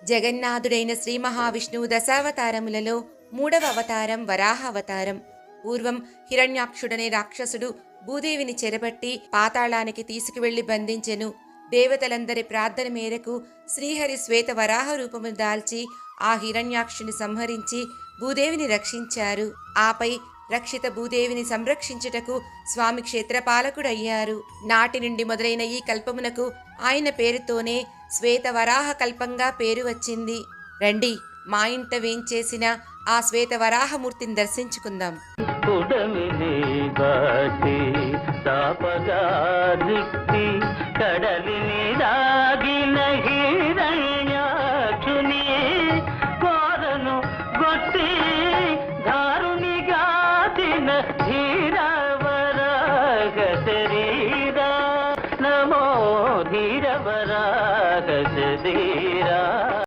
జగన్నాథుడైన శ్రీ మహావిష్ణువు దశావతారములలో 3వ అవతారం వరాహ అవతారం. పూర్వం హిరణ్యాక్షుడనే రాక్షసుడు భూదేవిని చెరబట్టి పాతాళానికి తీసుకువెళ్లి బంధించెను. దేవతలందరి ప్రార్థన మేరకు శ్రీహరి శ్వేత వరాహ రూపము దాల్చి ఆ హిరణ్యాక్షుని సంహరించి భూదేవిని రక్షించారు. ఆపై రక్షిత భూదేవిని సంరక్షించుటకు స్వామి క్షేత్రపాలకుడయ్యారు. నాటి నుండి మొదలైన ఈ కల్పమునకు ఆయన పేరుతోనే శ్వేత వరాహ కల్పంగా పేరు వచ్చింది. రండి, మా ఇంట వేంచేసిన ఆ శ్వేత వరాహమూర్తిని దర్శించుకుందాం. కడలిని దాగిన